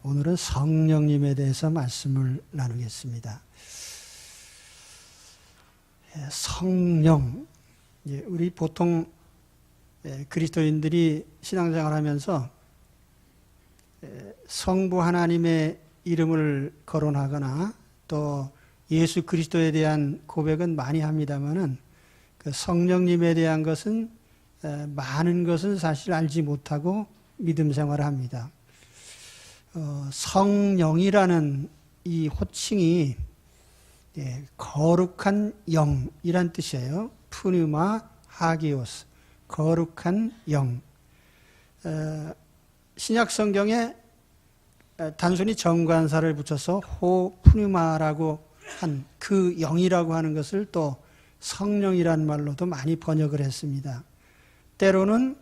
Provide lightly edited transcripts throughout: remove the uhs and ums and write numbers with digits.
오늘은 성령님에 대해서 말씀을 나누겠습니다. 성령, 우리 보통 그리스도인들이 신앙생활하면서 성부 하나님의 이름을 거론하거나 또 예수 그리스도에 대한 고백은 많이 합니다만은 그 성령님에 대한 것은 많은 것은 사실 알지 못하고 믿음 생활을 합니다. 성령이라는 이 호칭이 거룩한 영이란 뜻이에요. 푸뉴마 하기오스, 거룩한 영. 신약 성경에 단순히 정관사를 붙여서 호 푸뉴마라고 한 그 영이라고 하는 것을 또 성령이란 말로도 많이 번역을 했습니다. 때로는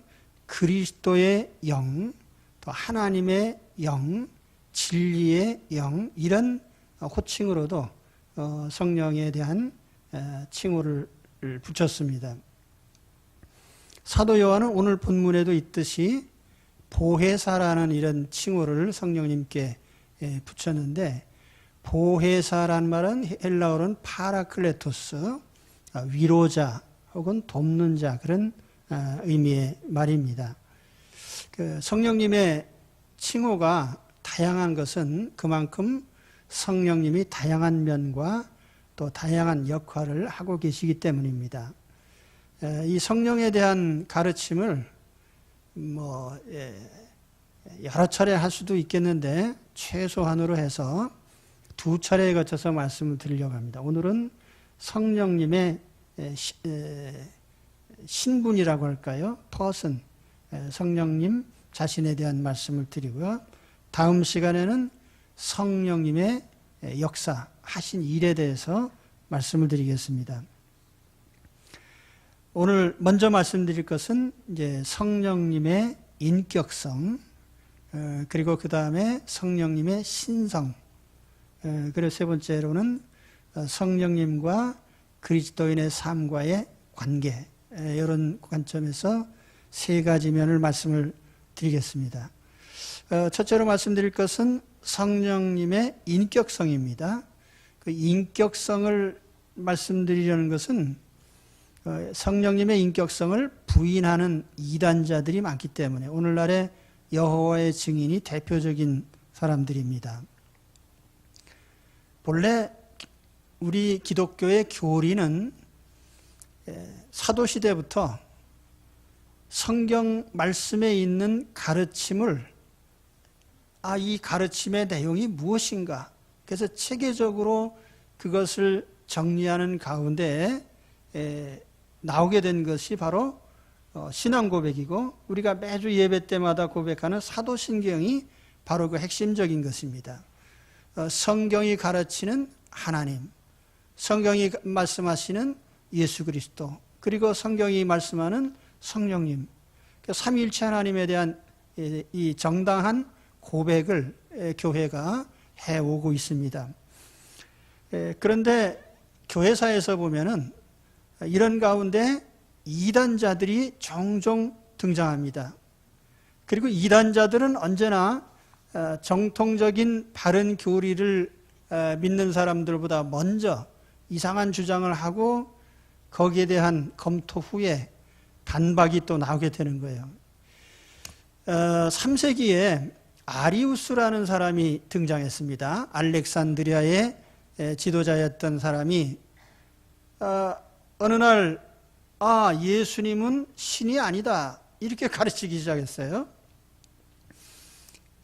그리스도의 영, 또 하나님의 영, 진리의 영, 이런 호칭으로도 성령에 대한 칭호를 붙였습니다. 사도 요한은 오늘 본문에도 있듯이 보혜사라는 이런 칭호를 성령님께 붙였는데, 보혜사란 말은 헬라어로는 파라클레토스, 위로자 혹은 돕는 자, 그런 의미의 말입니다. 그 성령님의 칭호가 다양한 것은 그만큼 성령님이 다양한 면과 또 다양한 역할을 하고 계시기 때문입니다. 이 성령에 대한 가르침을 여러 차례 할 수도 있겠는데 최소한으로 해서 2차례에 거쳐서 말씀을 드리려고 합니다. 오늘은 성령님의 신분이라고 할까요? person, 성령님 자신에 대한 말씀을 드리고요. 다음 시간에는 성령님의 역사, 하신 일에 대해서 말씀을 드리겠습니다. 오늘 먼저 말씀드릴 것은 이제 성령님의 인격성, 그리고 그 다음에 성령님의 신성, 그리고 세 번째로는 성령님과 그리스도인의 삶과의 관계, 이런 관점에서 세 가지 면을 말씀을 드리겠습니다. 첫째로 말씀드릴 것은 성령님의 인격성입니다. 그 인격성을 말씀드리려는 것은 성령님의 인격성을 부인하는 이단자들이 많기 때문에 오늘날의 여호와의 증인이 대표적인 사람들입니다. 본래 우리 기독교의 교리는 사도시대부터 성경 말씀에 있는 가르침을 이 가르침의 내용이 무엇인가, 그래서 체계적으로 그것을 정리하는 가운데 나오게 된 것이 바로 신앙 고백이고, 우리가 매주 예배 때마다 고백하는 사도신경이 바로 그 핵심적인 것입니다. 성경이 가르치는 하나님, 성경이 말씀하시는 예수 그리스도, 그리고 성경이 말씀하는 성령님, 삼위일체 하나님에 대한 이 정당한 고백을 교회가 해오고 있습니다. 그런데 교회사에서 보면은 이런 가운데 이단자들이 종종 등장합니다. 그리고 이단자들은 언제나 정통적인 바른 교리를 믿는 사람들보다 먼저 이상한 주장을 하고 거기에 대한 검토 후에 반박이 또 나오게 되는 거예요. 3세기에 아리우스라는 사람이 등장했습니다. 알렉산드리아의 지도자였던 사람이 어느 날 예수님은 신이 아니다, 이렇게 가르치기 시작했어요.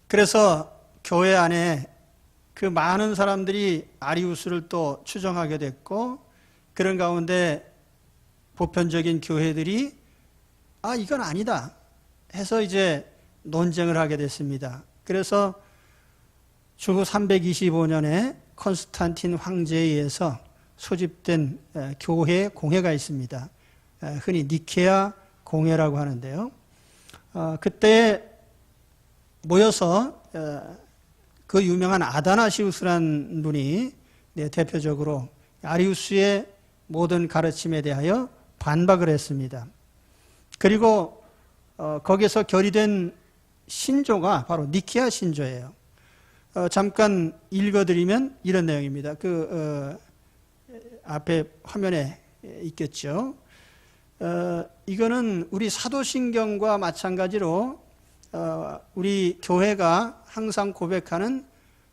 그래서 교회 안에 그 많은 사람들이 아리우스를 또 추종하게 됐고, 그런 가운데 보편적인 교회들이 이건 아니다 해서 이제 논쟁을 하게 됐습니다. 그래서 주후 325년에 콘스탄틴 황제에 의해서 소집된 교회 공회가 있습니다. 흔히 니케아 공회라고 하는데요. 그때 모여서 그 유명한 아다나시우스라는 분이 대표적으로 아리우스의 모든 가르침에 대하여 반박을 했습니다. 그리고 거기서 결의된 신조가 바로 니케아 신조예요. 잠깐 읽어드리면 이런 내용입니다. 앞에 화면에 있겠죠. 이거는 우리 사도신경과 마찬가지로 우리 교회가 항상 고백하는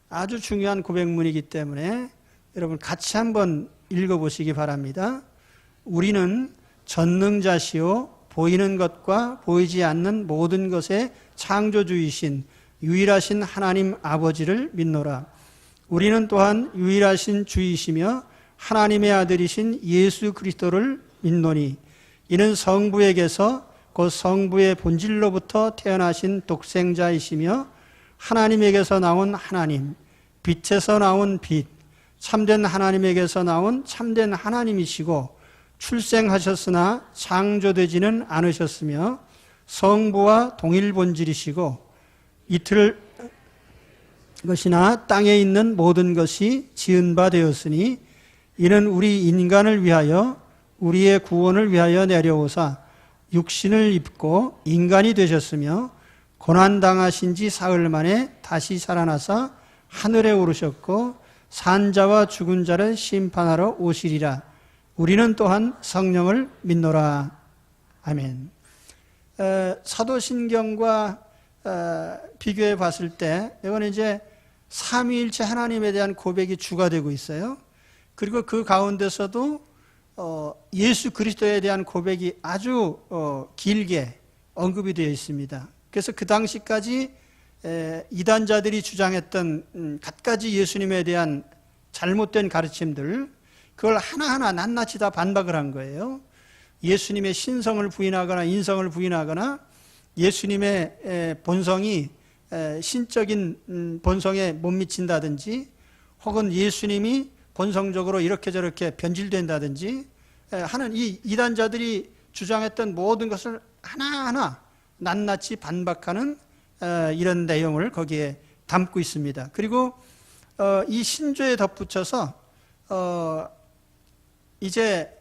아주 중요한 고백문이기 때문에 여러분 같이 한번 읽어보시기 바랍니다. 우리는 전능자시요 보이는 것과 보이지 않는 모든 것의 창조주이신 유일하신 하나님 아버지를 믿노라. 우리는 또한 유일하신 주이시며 하나님의 아들이신 예수 그리스도를 믿노니 이는 성부에게서 곧 성부의 본질로부터 태어나신 독생자이시며 하나님에게서 나온 하나님, 빛에서 나온 빛, 참된 하나님에게서 나온 참된 하나님이시고 출생하셨으나 창조되지는 않으셨으며 성부와 동일 본질이시고 이틀 것이나 땅에 있는 모든 것이 지은 바 되었으니 이는 우리 인간을 위하여 우리의 구원을 위하여 내려오사 육신을 입고 인간이 되셨으며 고난당하신 지 사흘 만에 다시 살아나사 하늘에 오르셨고 산자와 죽은 자를 심판하러 오시리라. 우리는 또한 성령을 믿노라. 아멘. 사도신경과 비교해 봤을 때 이건 이제 삼위일체 하나님에 대한 고백이 주가 되고 있어요. 그리고 그 가운데서도 예수 그리스도에 대한 고백이 아주 길게 언급이 되어 있습니다. 그래서 그 당시까지 이단자들이 주장했던 갖가지 예수님에 대한 잘못된 가르침들, 그걸 하나하나 낱낱이 다 반박을 한 거예요. 예수님의 신성을 부인하거나 인성을 부인하거나 예수님의 본성이 신적인 본성에 못 미친다든지 혹은 예수님이 본성적으로 이렇게 저렇게 변질된다든지 하는 이 이단자들이 주장했던 모든 것을 하나하나 낱낱이 반박하는 이런 내용을 거기에 담고 있습니다. 그리고 이 신조에 덧붙여서 이제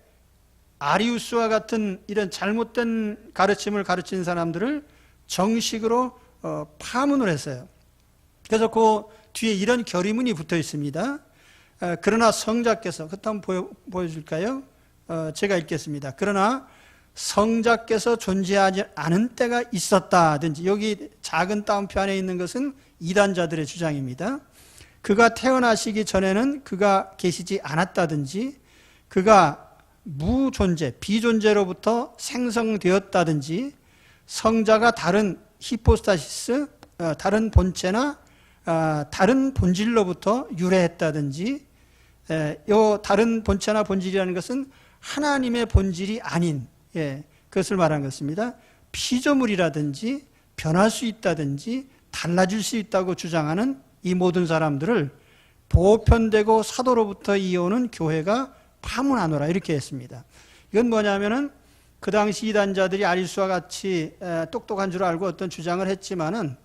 아리우스와 같은 이런 잘못된 가르침을 가르친 사람들을 정식으로 파문을 했어요. 그래서 그 뒤에 이런 결의문이 붙어 있습니다. 그러나 성자께서, 그것 한번 보여줄까요? 제가 읽겠습니다. 그러나 성자께서 존재하지 않은 때가 있었다든지, 여기 작은 따옴표 안에 있는 것은 이단자들의 주장입니다. 그가 태어나시기 전에는 그가 계시지 않았다든지, 그가 무존재, 비존재로부터 생성되었다든지, 성자가 다른 히포스타시스, 다른 본체나 다른 본질로부터 유래했다든지, 요 다른 본체나 본질이라는 것은 하나님의 본질이 아닌 그것을 말한 것입니다. 피조물이라든지 변할 수 있다든지 달라질 수 있다고 주장하는 이 모든 사람들을 보편되고 사도로부터 이어오는 교회가 파문하노라 이렇게 했습니다. 이건 뭐냐면은 그 당시 이단자들이 아리수와 같이 똑똑한 줄 알고 어떤 주장을 했지만은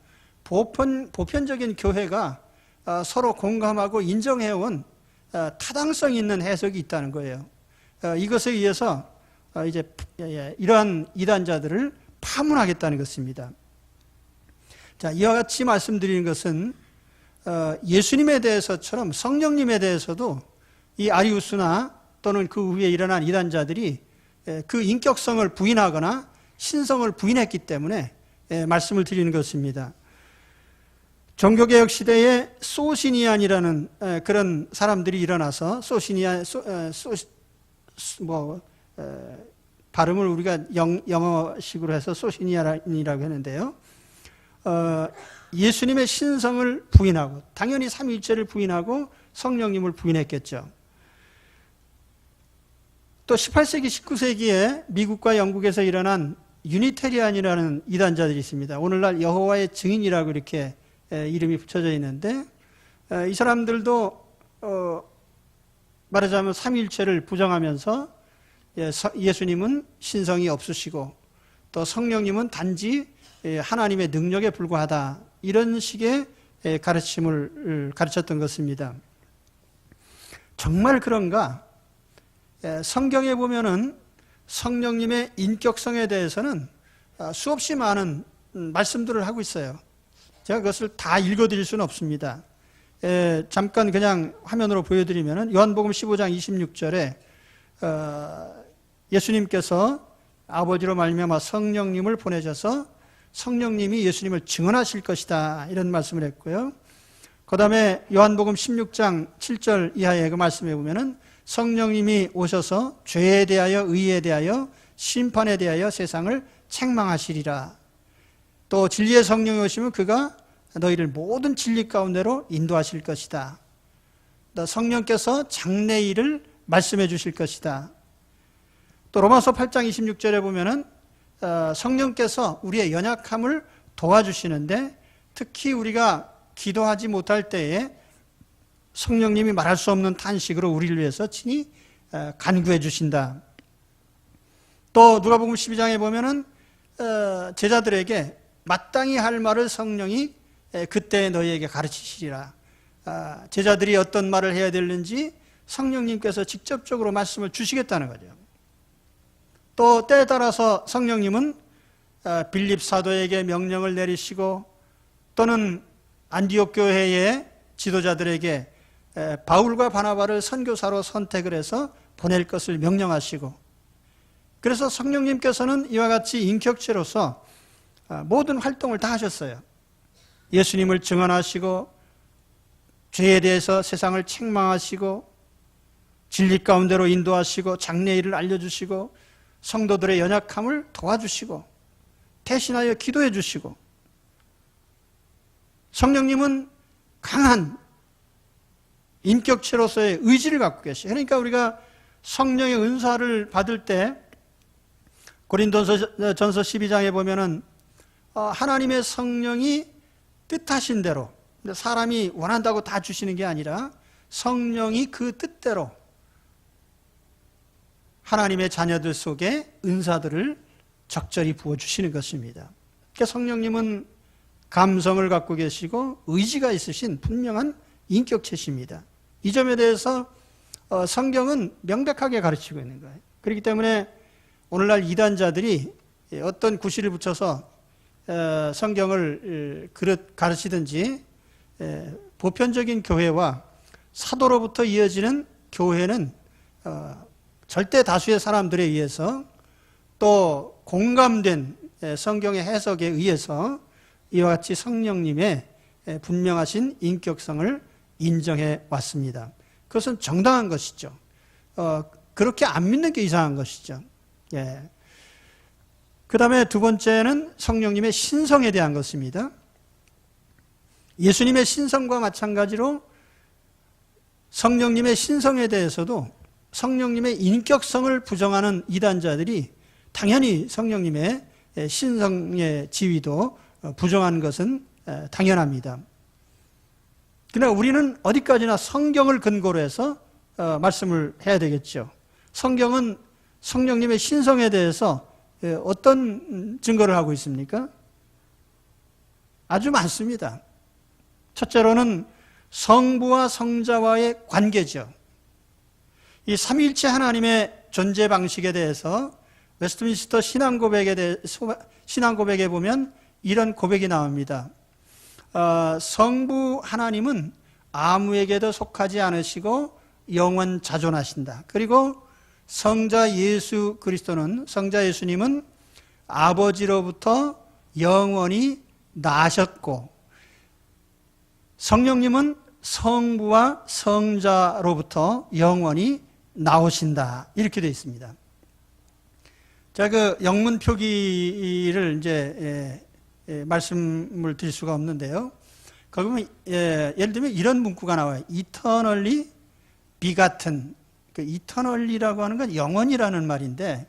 보편적인 교회가 서로 공감하고 인정해온 타당성 있는 해석이 있다는 거예요. 이것에 의해서 이제 이러한 이단자들을 파문하겠다는 것입니다. 자, 이와 같이 말씀드리는 것은 예수님에 대해서처럼 성령님에 대해서도 이 아리우스나 또는 그 위에 일어난 이단자들이 그 인격성을 부인하거나 신성을 부인했기 때문에 말씀을 드리는 것입니다. 종교개혁 시대에 소시니안이라는 그런 사람들이 일어나서 발음을 우리가 영어식으로 해서 소시니안이라고 하는데요. 예수님의 신성을 부인하고 당연히 삼위일체를 부인하고 성령님을 부인했겠죠. 또 18세기, 19세기에 미국과 영국에서 일어난 유니테리안이라는 이단자들이 있습니다. 오늘날 여호와의 증인이라고 이렇게 이름이 붙여져 있는데 이 사람들도 말하자면 삼위일체를 부정하면서 예수님은 신성이 없으시고 또 성령님은 단지 하나님의 능력에 불과하다 이런 식의 가르침을 가르쳤던 것입니다. 정말 그런가? 성경에 보면은 성령님의 인격성에 대해서는 수없이 많은 말씀들을 하고 있어요. 제가 그것을 다 읽어드릴 수는 없습니다. 잠깐 그냥 화면으로 보여드리면 요한복음 15장 26절에 예수님께서 아버지로 말미암아 성령님을 보내셔서 성령님이 예수님을 증언하실 것이다 이런 말씀을 했고요. 그 다음에 요한복음 16장 7절 이하의 그 말씀에 보면은 성령님이 오셔서 죄에 대하여 의에 대하여 심판에 대하여 세상을 책망하시리라. 또 진리의 성령이 오시면 그가 너희를 모든 진리 가운데로 인도하실 것이다. 또 성령께서 장래일을 말씀해 주실 것이다. 또 로마서 8장 26절에 보면은 성령께서 우리의 연약함을 도와주시는데 특히 우리가 기도하지 못할 때에 성령님이 말할 수 없는 탄식으로 우리를 위해서 친히 간구해 주신다. 또 누가복음 12장에 보면은 제자들에게 마땅히 할 말을 성령이 그때 너희에게 가르치시리라. 제자들이 어떤 말을 해야 되는지 성령님께서 직접적으로 말씀을 주시겠다는 거죠. 또 때에 따라서 성령님은 빌립 사도에게 명령을 내리시고 또는 안디옥 교회의 지도자들에게 바울과 바나바를 선교사로 선택을 해서 보낼 것을 명령하시고, 그래서 성령님께서는 이와 같이 인격체로서 모든 활동을 다 하셨어요. 예수님을 증언하시고 죄에 대해서 세상을 책망하시고 진리 가운데로 인도하시고 장래일을 알려주시고 성도들의 연약함을 도와주시고 대신하여 기도해 주시고, 성령님은 강한 인격체로서의 의지를 갖고 계셔요. 그러니까 우리가 성령의 은사를 받을 때 고린도전서 12장에 보면은 하나님의 성령이 뜻하신 대로, 사람이 원한다고 다 주시는 게 아니라 성령이 그 뜻대로 하나님의 자녀들 속에 은사들을 적절히 부어주시는 것입니다. 그러니까 성령님은 감성을 갖고 계시고 의지가 있으신 분명한 인격체십니다. 이 점에 대해서 성경은 명백하게 가르치고 있는 거예요. 그렇기 때문에 오늘날 이단자들이 어떤 구실을 붙여서 성경을 가르치든지 보편적인 교회와 사도로부터 이어지는 교회는 절대 다수의 사람들에 의해서 또 공감된 성경의 해석에 의해서 이와 같이 성령님의 분명하신 인격성을 인정해 왔습니다. 그것은 정당한 것이죠. 그렇게 안 믿는 게 이상한 것이죠. 예. 그 다음에 두 번째는 성령님의 신성에 대한 것입니다. 예수님의 신성과 마찬가지로 성령님의 신성에 대해서도 성령님의 인격성을 부정하는 이단자들이 당연히 성령님의 신성의 지위도 부정하는 것은 당연합니다. 그러나 우리는 어디까지나 성경을 근거로 해서 말씀을 해야 되겠죠. 성경은 성령님의 신성에 대해서 어떤 증거를 하고 있습니까? 아주 많습니다. 첫째로는 성부와 성자와의 관계죠. 이 삼위일체 하나님의 존재 방식에 대해서 웨스트민스터 신앙고백에 보면 이런 고백이 나옵니다. 성부 하나님은 아무에게도 속하지 않으시고 영원 자존하신다. 그리고 성자 예수 그리스도는, 성자 예수님은 아버지로부터 영원히 나셨고 성령님은 성부와 성자로부터 영원히 나오신다. 이렇게 되어 있습니다. 자, 그 영문 표기를 이제 말씀을 드릴 수가 없는데요. 거기 보면 예를 들면 이런 문구가 나와요. eternally begotten. 그 eternally라고 하는 건 영원이라는 말인데,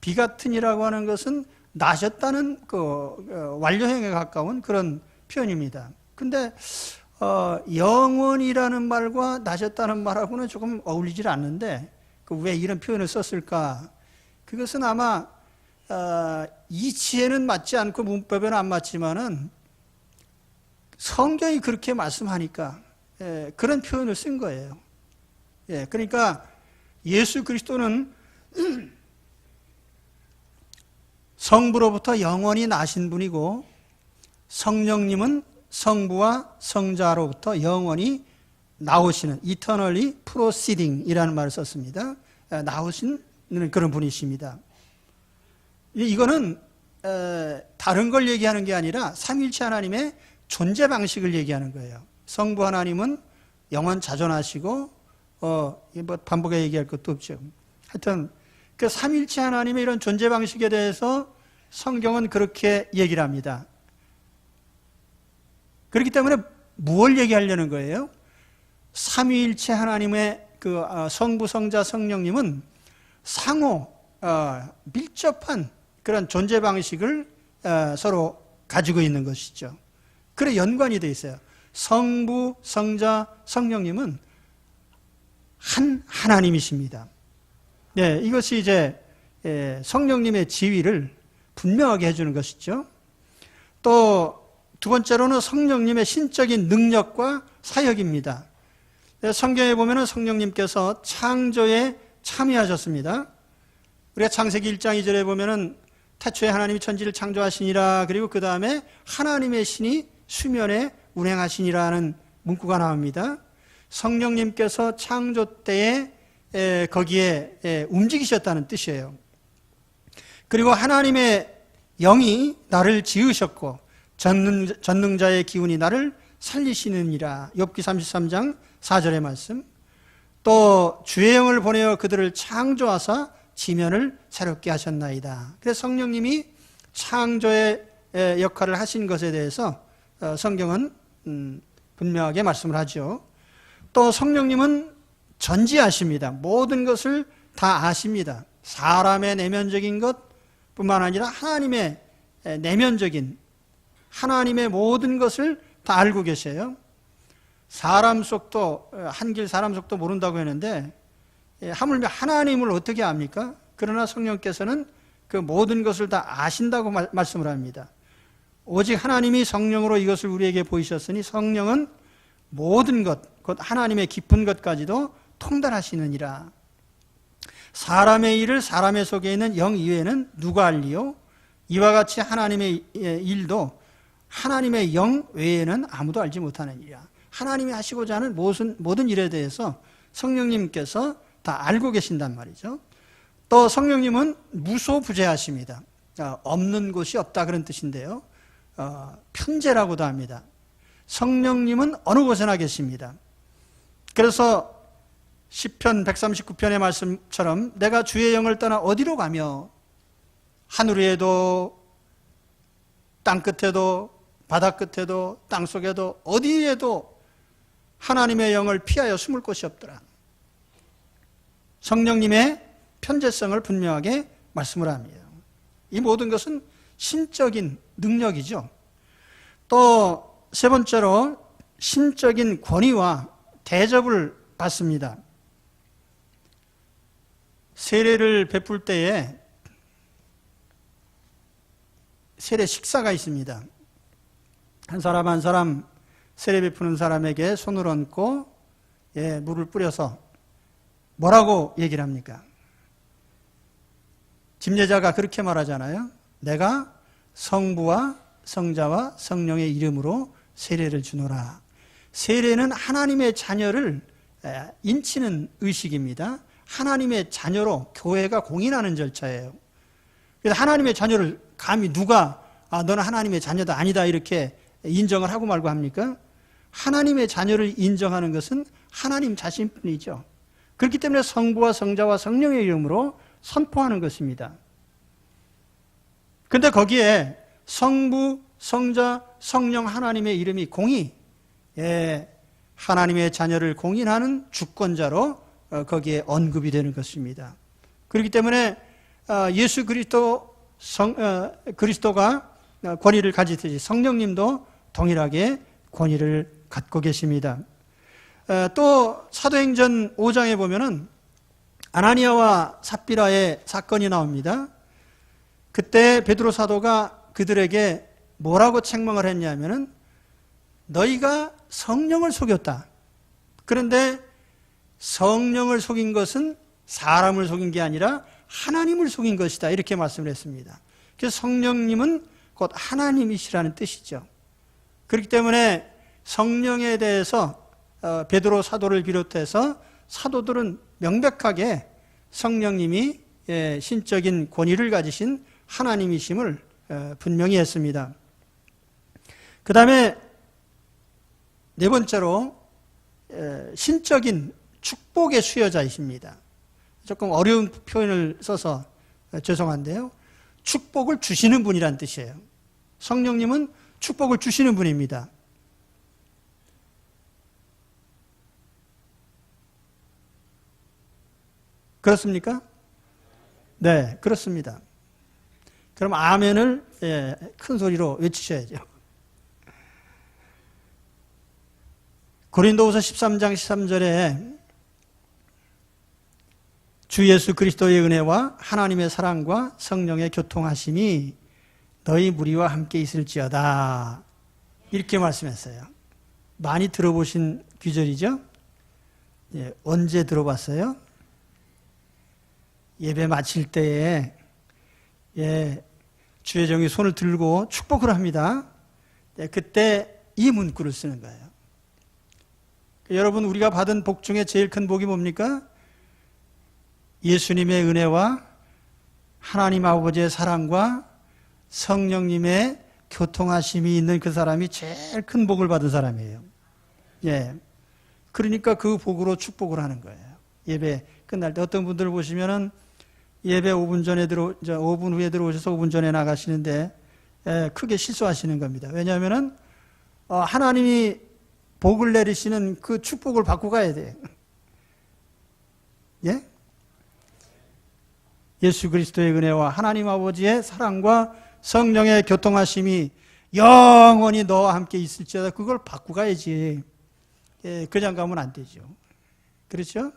begatten이라고 하는 것은 나셨다는 그 완료형에 가까운 그런 표현입니다. 근데 영원이라는 말과 나셨다는 말하고는 조금 어울리질 않는데 왜 이런 표현을 썼을까? 그것은 아마 이치에는 맞지 않고 문법에는 안 맞지만은 성경이 그렇게 말씀하니까 그런 표현을 쓴 거예요. 그러니까 예수 그리스도는 성부로부터 영원히 나신 분이고 성령님은 성부와 성자로부터 영원히 나오시는, eternally proceeding이라는 말을 썼습니다. 나오시는 그런 분이십니다. 이거는 다른 걸 얘기하는 게 아니라 삼위일체 하나님의 존재 방식을 얘기하는 거예요. 성부 하나님은 영원 자존하시고 뭐 반복해 얘기할 것도 없죠. 하여튼 그 삼위일체 하나님의 이런 존재 방식에 대해서 성경은 그렇게 얘기를 합니다. 그렇기 때문에 무엇을 얘기하려는 거예요? 삼위일체 하나님의 그 성부, 성자, 성령님은 상호 밀접한 그런 존재 방식을 서로 가지고 있는 것이죠. 그래 연관이 되어 있어요. 성부, 성자, 성령님은 한 하나님이십니다. 네, 이것이 이제 성령님의 지위를 분명하게 해주는 것이죠. 또 두 번째로는 성령님의 신적인 능력과 사역입니다. 성경에 보면 성령님께서 창조에 참여하셨습니다. 우리가 창세기 1장 2절에 보면 태초에 하나님이 천지를 창조하시니라, 그리고 그 다음에 하나님의 신이 수면에 운행하시니라는 문구가 나옵니다. 성령님께서 창조 때에 거기에 움직이셨다는 뜻이에요. 그리고 하나님의 영이 나를 지으셨고 전능자의 기운이 나를 살리시느니라. 욥기 33장 4절의 말씀. 또 주의 영을 보내어 그들을 창조하사 지면을 새롭게 하셨나이다. 그래서 성령님이 창조의 역할을 하신 것에 대해서 성경은 분명하게 말씀을 하죠. 또 성령님은 전지하십니다. 모든 것을 다 아십니다. 사람의 내면적인 것뿐만 아니라 하나님의 내면적인 하나님의 모든 것을 다 알고 계세요. 사람 속도, 한길 사람 속도 모른다고 했는데 하물며 하나님을 어떻게 압니까? 그러나 성령께서는 그 모든 것을 다 아신다고 말씀을 합니다. 오직 하나님이 성령으로 이것을 우리에게 보이셨으니 성령은 모든 것, 곧 하나님의 깊은 것까지도 통달하시느니라. 사람의 일을 사람의 속에 있는 영 이외에는 누가 알리요? 이와 같이 하나님의 일도 하나님의 영 외에는 아무도 알지 못하는 일이야. 하나님이 하시고자 하는 모든 일에 대해서 성령님께서 다 알고 계신단 말이죠. 또 성령님은 무소부재하십니다. 없는 곳이 없다 그런 뜻인데요. 편재라고도 합니다. 성령님은 어느 곳에나 계십니다. 그래서 시편 139편의 말씀처럼 내가 주의 영을 떠나 어디로 가며 하늘 위에도 땅 끝에도 바다 끝에도 땅 속에도 어디에도 하나님의 영을 피하여 숨을 곳이 없더라. 성령님의 편재성을 분명하게 말씀을 합니다. 이 모든 것은 신적인 능력이죠. 또 세 번째로 신적인 권위와 대접을 받습니다. 세례를 베풀 때에 세례 식사가 있습니다. 한 사람 한 사람 세례 베푸는 사람에게 손을 얹고 물을 뿌려서 뭐라고 얘기를 합니까? 집례자가 그렇게 말하잖아요. 내가 성부와 성자와 성령의 이름으로 세례를 주노라. 세례는 하나님의 자녀를 인치는 의식입니다. 하나님의 자녀로 교회가 공인하는 절차예요. 그래서 하나님의 자녀를 감히 누가 너는 하나님의 자녀다 아니다 이렇게 인정을 하고 말고 합니까? 하나님의 자녀를 인정하는 것은 하나님 자신뿐이죠. 그렇기 때문에 성부와 성자와 성령의 이름으로 선포하는 것입니다. 그런데 거기에 성부, 성자, 성령 하나님의 이름이 공이 하나님의 자녀를 공인하는 주권자로 거기에 언급이 되는 것입니다. 그렇기 때문에 예수 그리스도가 권위를 가지듯이 성령님도 동일하게 권위를 갖고 계십니다. 또 사도행전 5장에 보면은 아나니아와 삽비라의 사건이 나옵니다. 그때 베드로 사도가 그들에게 뭐라고 책망을 했냐면은 너희가 성령을 속였다. 그런데 성령을 속인 것은 사람을 속인 게 아니라 하나님을 속인 것이다. 이렇게 말씀을 했습니다. 그래서 성령님은 곧 하나님이시라는 뜻이죠. 그렇기 때문에 성령에 대해서 베드로 사도를 비롯해서 사도들은 명백하게 성령님이 신적인 권위를 가지신 하나님이심을 분명히 했습니다. 그 다음에 네 번째로 신적인 축복의 수여자이십니다. 조금 어려운 표현을 써서 죄송한데요. 축복을 주시는 분이란 뜻이에요. 성령님은 축복을 주시는 분입니다. 그렇습니까? 네, 그렇습니다. 그럼 아멘을 큰 소리로 외치셔야죠. 고린도후서 13장 13절에 주 예수 그리스도의 은혜와 하나님의 사랑과 성령의 교통하심이 너희 무리와 함께 있을지어다, 이렇게 말씀했어요. 많이 들어보신 귀절이죠? 언제 들어봤어요? 예배 마칠 때에 주의 종이 손을 들고 축복을 합니다. 그때 이 문구를 쓰는 거예요. 여러분, 우리가 받은 복 중에 제일 큰 복이 뭡니까? 예수님의 은혜와 하나님 아버지의 사랑과 성령님의 교통하심이 있는 그 사람이 제일 큰 복을 받은 사람이에요. 그러니까 그 복으로 축복을 하는 거예요. 예배 끝날 때 어떤 분들 보시면은 예배 5분 후에 들어오셔서 5분 전에 나가시는데 크게 실수하시는 겁니다. 왜냐하면은 하나님이 복을 내리시는 그 축복을 받고 가야 돼요. 예수 그리스도의 은혜와 하나님 아버지의 사랑과 성령의 교통하심이 영원히 너와 함께 있을지어다, 그걸 받고 가야지. 그냥 가면 안 되죠. 그렇죠?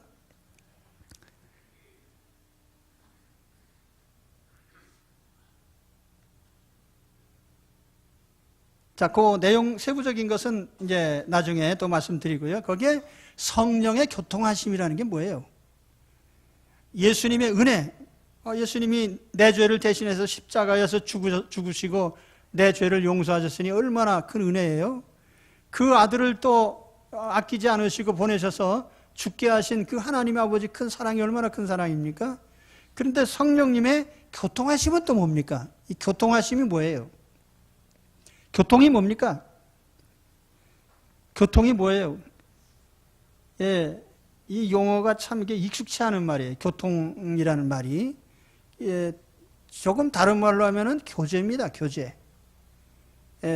자, 그 내용 세부적인 것은 이제 나중에 또 말씀드리고요. 거기에 성령의 교통하심이라는 게 뭐예요? 예수님의 은혜. 예수님이 내 죄를 대신해서 십자가에서 죽으시고 내 죄를 용서하셨으니 얼마나 큰 은혜예요. 그 아들을 또 아끼지 않으시고 보내셔서 죽게 하신 그 하나님 아버지 큰 사랑이 얼마나 큰 사랑입니까? 그런데 성령님의 교통하심은 또 뭡니까? 이 교통하심이 뭐예요? 교통이 뭡니까? 교통이 뭐예요? 이 용어가 참 이게 익숙치 않은 말이에요. 교통이라는 말이. 조금 다른 말로 하면은 교제입니다. 교제.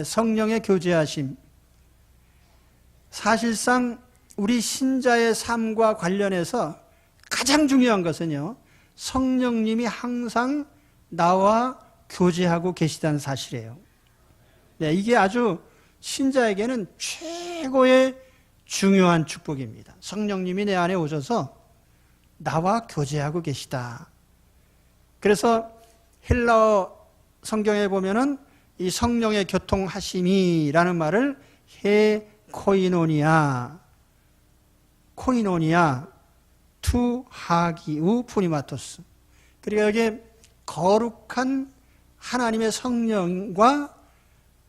성령의 교제하심. 사실상 우리 신자의 삶과 관련해서 가장 중요한 것은요, 성령님이 항상 나와 교제하고 계시다는 사실이에요. 이게 아주 신자에게는 최고의 중요한 축복입니다. 성령님이 내 안에 오셔서 나와 교제하고 계시다. 그래서 헬라어 성경에 보면은 이 성령의 교통하심이라는 말을 코이노니아 투 하기우 푸니마토스. 그러니까 여기에 거룩한 하나님의 성령과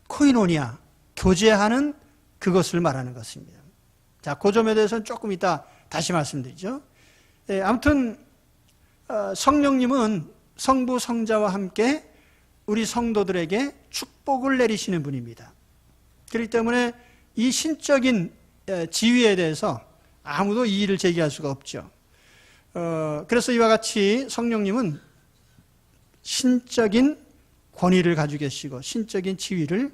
코이노니아, 교제하는 그것을 말하는 것입니다. 자, 그 점에 대해서는 조금 이따 다시 말씀드리죠. 아무튼 성령님은 성부 성자와 함께 우리 성도들에게 축복을 내리시는 분입니다. 그렇기 때문에 이 신적인 지위에 대해서 아무도 이의를 제기할 수가 없죠. 그래서 이와 같이 성령님은 신적인 권위를 가지고 계시고 신적인 지위를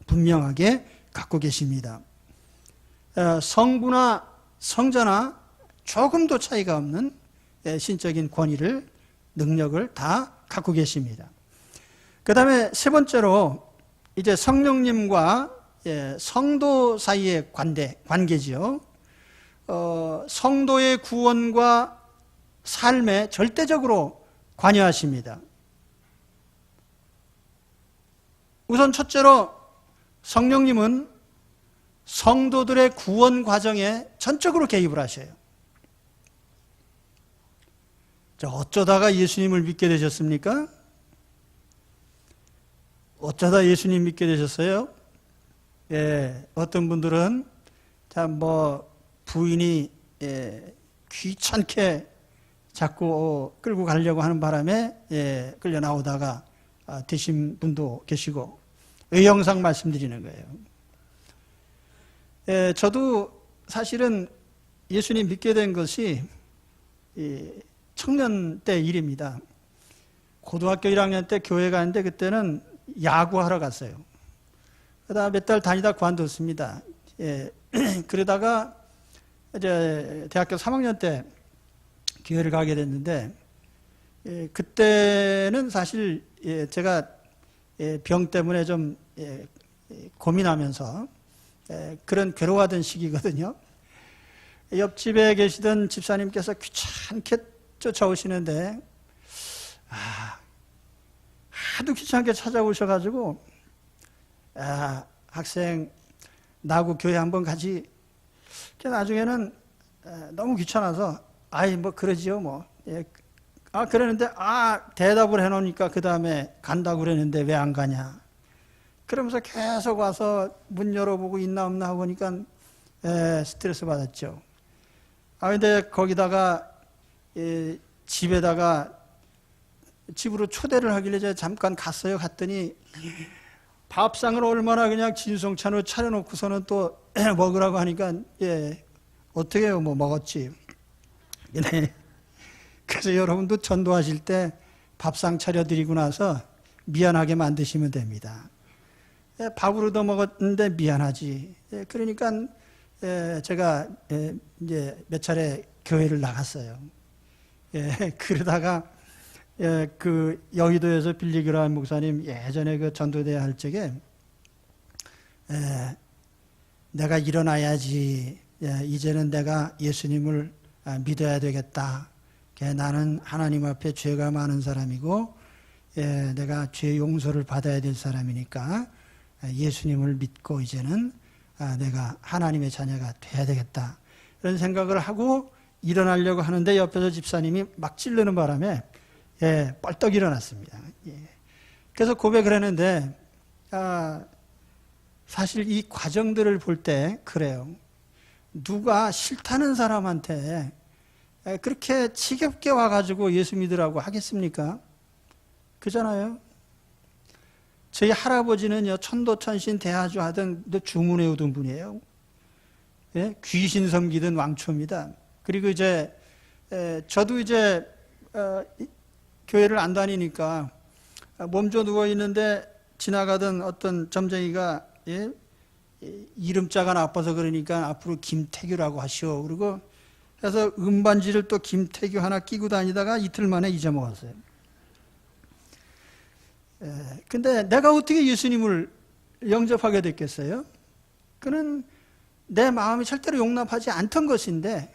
분명하게 갖고 계십니다. 성부나 성자나 조금도 차이가 없는 신적인 권위를, 능력을 다 갖고 계십니다. 그 다음에 세 번째로 이제 성령님과 성도 사이의 관계지요. 성도의 구원과 삶에 절대적으로 관여하십니다. 우선 첫째로 성령님은 성도들의 구원 과정에 전적으로 개입을 하셔요. 자, 어쩌다가 예수님을 믿게 되셨습니까? 어쩌다 예수님 믿게 되셨어요? 어떤 분들은 자, 부인이 귀찮게 자꾸 끌고 가려고 하는 바람에 끌려 나오다가 되신 분도 계시고, 의형상 말씀드리는 거예요. 저도 사실은 예수님 믿게 된 것이 청년 때 일입니다. 고등학교 1학년 때 교회 가는데 그때는 야구하러 갔어요. 그러다 몇 달 다니다 관뒀습니다. 그러다가 이제 대학교 3학년 때 교회를 가게 됐는데, 그때는 사실 제가 병 때문에 좀 고민하면서 그런 괴로워하던 시기거든요. 옆집에 계시던 집사님께서 귀찮게 쫓아오시는데, 하도 귀찮게 찾아오셔가지고, 학생 나하고 교회 한번 가지. 나중에는 너무 귀찮아서 그러지요 그러는데 대답을 해놓으니까 그 다음에 간다고 그랬는데 왜 안 가냐. 그러면서 계속 와서 문 열어보고 있나 없나 하고 보니까 스트레스 받았죠. 근데 거기다가 집으로 초대를 하길래 제가 잠깐 갔어요. 갔더니 밥상을 얼마나 그냥 진성찬으로 차려놓고서는 또 먹으라고 하니까 어떻게 해요? 먹었지. 그래서 여러분도 전도하실 때 밥상 차려드리고 나서 미안하게 만드시면 됩니다. 밥으로 더 먹었는데 미안하지. 그러니까 제가 이제 몇 차례 교회를 나갔어요. 그러다가 그 여의도에서 빌리그라임 목사님 예전에 그 전도대 할 적에 내가 일어나야지. 이제는 내가 예수님을 믿어야 되겠다. 나는 하나님 앞에 죄가 많은 사람이고 내가 죄 용서를 받아야 될 사람이니까 예수님을 믿고 이제는 내가 하나님의 자녀가 돼야 되겠다. 이런 생각을 하고 일어나려고 하는데 옆에서 집사님이 막 찌르는 바람에 뻘떡 일어났습니다. 그래서 고백을 했는데 사실 이 과정들을 볼 때 그래요. 누가 싫다는 사람한테 그렇게 지겹게 와가지고 예수 믿으라고 하겠습니까? 그잖아요. 저희 할아버지는요, 천도천신 대하주 하던 주문해 오던 분이에요. 귀신 섬기던 왕초입니다. 그리고 이제 저도 이제 교회를 안 다니니까 몸져 누워 있는데 지나가던 어떤 점쟁이가 이름자가 나빠서 그러니까 앞으로 김태규라고 하시오. 그리고 그래서 음반지를 또 김태규 하나 끼고 다니다가 이틀 만에 잊어먹었어요. 근데 내가 어떻게 예수님을 영접하게 됐겠어요? 그는 내 마음이 절대로 용납하지 않던 것인데,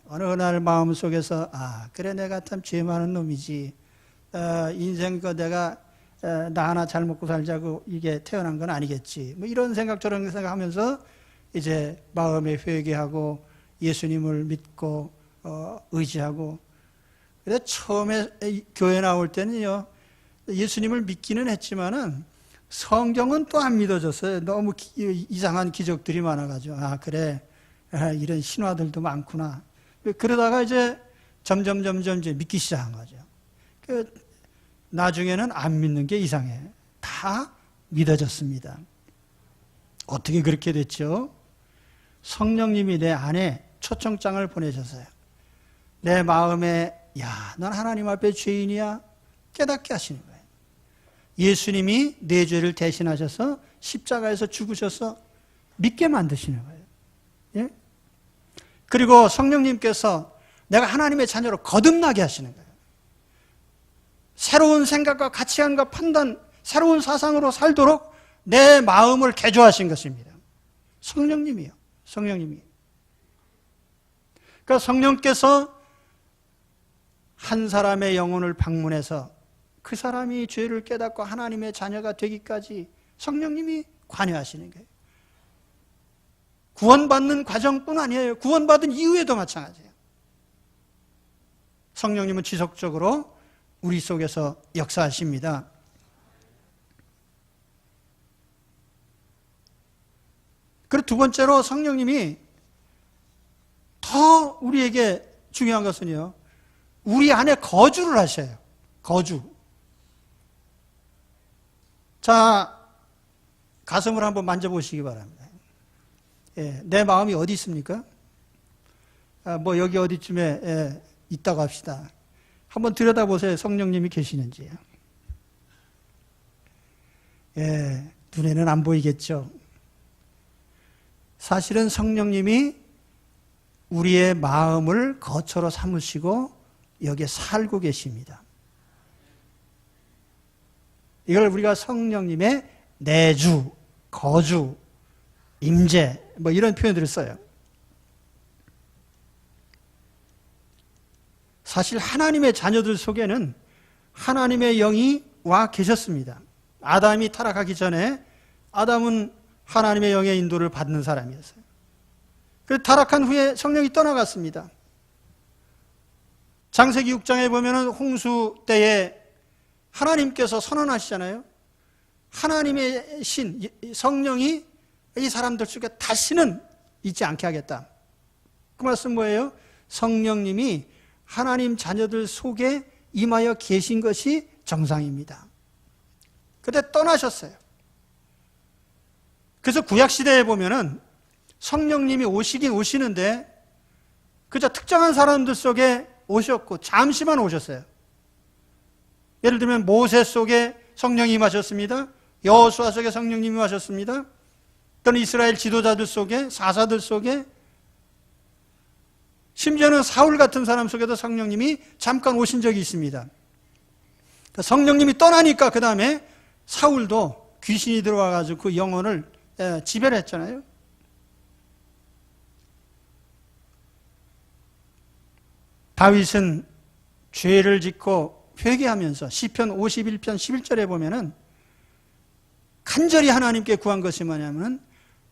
어느 날 마음속에서 그래 내가 참 죄 많은 놈이지. 인생 내가 나 하나 잘 먹고 살자고 이게 태어난 건 아니겠지. 이런 생각 저런 생각하면서 이제 마음에 회개하고 예수님을 믿고 의지하고. 그래서 처음에 교회 나올 때는요, 예수님을 믿기는 했지만은 성경은 또 안 믿어졌어요. 너무 이상한 기적들이 많아가지고 그래 이런 신화들도 많구나. 그러다가 이제 점점 이제 믿기 시작한 거죠. 나중에는 안 믿는 게 이상해. 다 믿어졌습니다. 어떻게 그렇게 됐죠? 성령님이 내 안에 초청장을 보내셨어요. 내 마음에 넌 하나님 앞에 죄인이야 깨닫게 하시는 거예요. 예수님이 내 죄를 대신하셔서 십자가에서 죽으셔서 믿게 만드시는 거예요. 그리고 성령님께서 내가 하나님의 자녀로 거듭나게 하시는 거예요. 새로운 생각과 가치관과 판단, 새로운 사상으로 살도록 내 마음을 개조하신 것입니다. 성령님이요. 성령님이. 그러니까 성령께서 한 사람의 영혼을 방문해서 그 사람이 죄를 깨닫고 하나님의 자녀가 되기까지 성령님이 관여하시는 거예요. 구원받는 과정뿐 아니에요. 구원받은 이후에도 마찬가지예요. 성령님은 지속적으로 우리 속에서 역사하십니다. 그리고 두 번째로 성령님이 더 우리에게 중요한 것은요, 우리 안에 거주를 하셔요. 거주. 자, 가슴을 한번 만져보시기 바랍니다. 예, 내 마음이 어디 있습니까? 뭐 여기 어디쯤에 있다고 합시다. 한번 들여다보세요. 성령님이 계시는지요. 예, 눈에는 안 보이겠죠. 사실은 성령님이 우리의 마음을 거처로 삼으시고 여기에 살고 계십니다. 이걸 우리가 성령님의 내주, 거주, 임재 뭐 이런 표현들을 써요. 사실 하나님의 자녀들 속에는 하나님의 영이 와 계셨습니다. 아담이 타락하기 전에 아담은 하나님의 영의 인도를 받는 사람이었어요. 그 타락한 후에 성령이 떠나갔습니다. 창세기 6장에 보면은 홍수 때에 하나님께서 선언하시잖아요. 하나님의 신, 성령이 이 사람들 속에 다시는 있지 않게 하겠다. 그 말씀 뭐예요? 성령님이 하나님 자녀들 속에 임하여 계신 것이 정상입니다. 그때 떠나셨어요. 그래서 구약시대에 보면은 성령님이 오시긴 오시는데 그저 특정한 사람들 속에 오셨고 잠시만 오셨어요. 예를 들면 모세 속에 성령이 임하셨습니다. 여호수아 속에 성령님이 임하셨습니다. 또는 이스라엘 지도자들 속에, 사사들 속에, 심지어는 사울 같은 사람 속에도 성령님이 잠깐 오신 적이 있습니다. 성령님이 떠나니까 그 다음에 사울도 귀신이 들어와가지고 그 영혼을 지배를 했잖아요. 다윗은 죄를 짓고 회개하면서 시편 51편 11절에 보면은 간절히 하나님께 구한 것이 뭐냐면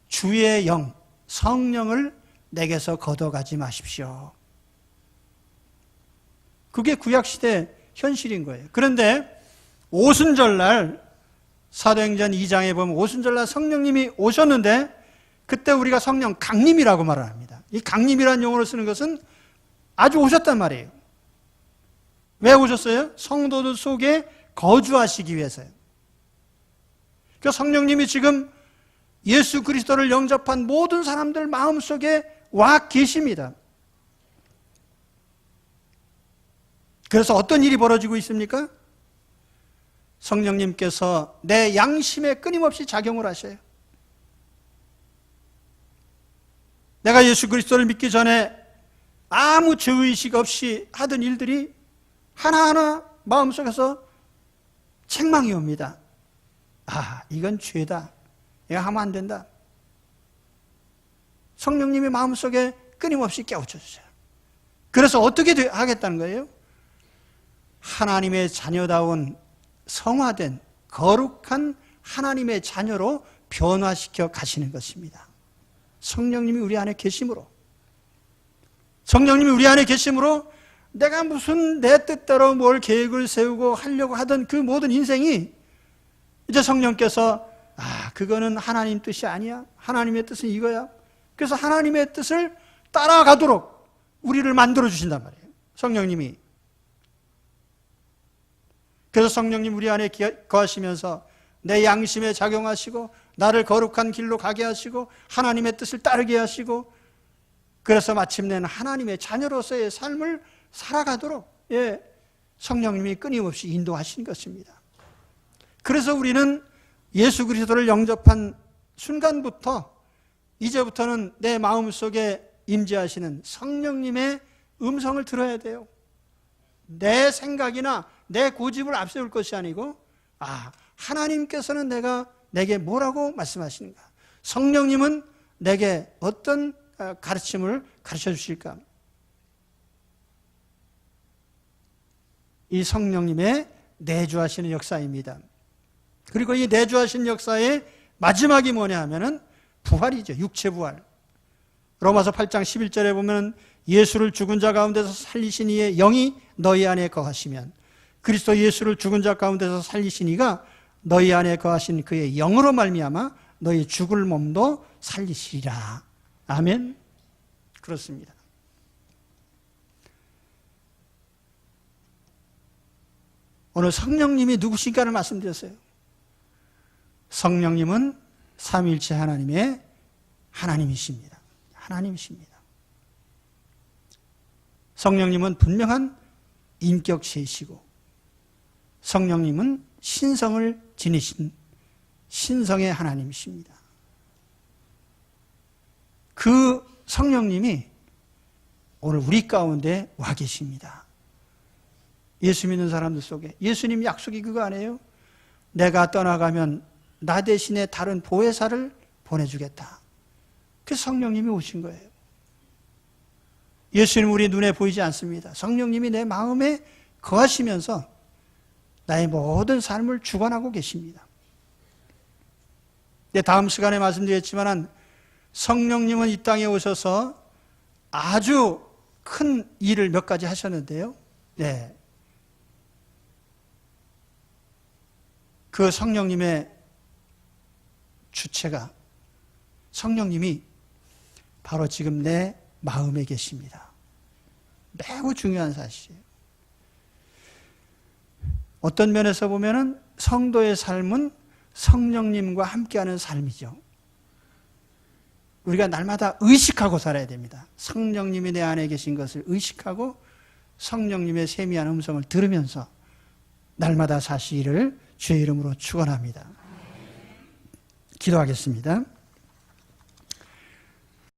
주의 영, 성령을 내게서 걷어가지 마십시오. 그게 구약시대 현실인 거예요. 그런데 오순절날 사도행전 2장에 보면 오순절날 성령님이 오셨는데 그때 우리가 성령 강림이라고 말을 합니다. 이 강림이라는 용어를 쓰는 것은 아주 오셨단 말이에요. 왜 오셨어요? 성도들 속에 거주하시기 위해서요. 그러니까 성령님이 지금 예수 그리스도를 영접한 모든 사람들 마음속에 와 계십니다. 그래서 어떤 일이 벌어지고 있습니까? 성령님께서 내 양심에 끊임없이 작용을 하셔요. 내가 예수 그리스도를 믿기 전에 아무 죄의식 없이 하던 일들이 하나하나 마음속에서 책망이 옵니다. 아, 이건 죄다. 이거 하면 안 된다. 성령님의 마음속에 끊임없이 깨우쳐 주세요. 그래서 어떻게 하겠다는 거예요? 하나님의 자녀다운 성화된 거룩한 하나님의 자녀로 변화시켜 가시는 것입니다. 성령님이 우리 안에 계심으로, 성령님이 우리 안에 계심으로 내가 무슨 내 뜻대로 뭘 계획을 세우고 하려고 하던 그 모든 인생이 이제 성령께서 그거는 하나님 뜻이 아니야. 하나님의 뜻은 이거야. 그래서 하나님의 뜻을 따라가도록 우리를 만들어 주신단 말이에요. 성령님이. 그래서 성령님 우리 안에 거하시면서 내 양심에 작용하시고 나를 거룩한 길로 가게 하시고 하나님의 뜻을 따르게 하시고 그래서 마침내는 하나님의 자녀로서의 삶을 살아가도록 성령님이 끊임없이 인도하신 것입니다. 그래서 우리는 예수 그리스도를 영접한 순간부터 이제부터는 내 마음속에 임재하시는 성령님의 음성을 들어야 돼요. 내 생각이나 내 고집을 앞세울 것이 아니고 하나님께서는 내게 뭐라고 말씀하시는가? 성령님은 내게 어떤 가르침을 가르쳐 주실까? 이 성령님의 내주하시는 역사입니다. 그리고 이 내주하시는 역사의 마지막이 뭐냐 하면은 부활이죠. 육체 부활. 로마서 8장 11절에 보면 예수를 죽은 자 가운데서 살리신 이의 영이 너희 안에 거하시면 그리스도 예수를 죽은 자 가운데서 살리신 이가 너희 안에 거하신 그의 영으로 말미암아 너희 죽을 몸도 살리시리라. 아멘. 그렇습니다. 오늘 성령님이 누구신가를 말씀드렸어요. 성령님은 삼위일체 하나님의 하나님이십니다. 하나님이십니다. 성령님은 분명한 인격체이시고 성령님은 신성을 지니신 신성의 하나님이십니다. 그 성령님이 오늘 우리 가운데 와 계십니다. 예수 믿는 사람들 속에 예수님 약속이 그거 아니에요? 내가 떠나가면 나 대신에 다른 보혜사를 보내주겠다. 그 성령님이 오신 거예요. 예수님 우리 눈에 보이지 않습니다. 성령님이 내 마음에 거하시면서 나의 모든 삶을 주관하고 계십니다. 다음 시간에 말씀드렸지만 성령님은 이 땅에 오셔서 아주 큰 일을 몇 가지 하셨는데요. 네. 그 성령님의 주체가 성령님이 바로 지금 내 마음에 계십니다. 매우 중요한 사실이에요. 어떤 면에서 보면은 성도의 삶은 성령님과 함께하는 삶이죠. 우리가 날마다 의식하고 살아야 됩니다. 성령님이 내 안에 계신 것을 의식하고 성령님의 세미한 음성을 들으면서 날마다 사시기를 주의 이름으로 축원합니다. 기도하겠습니다.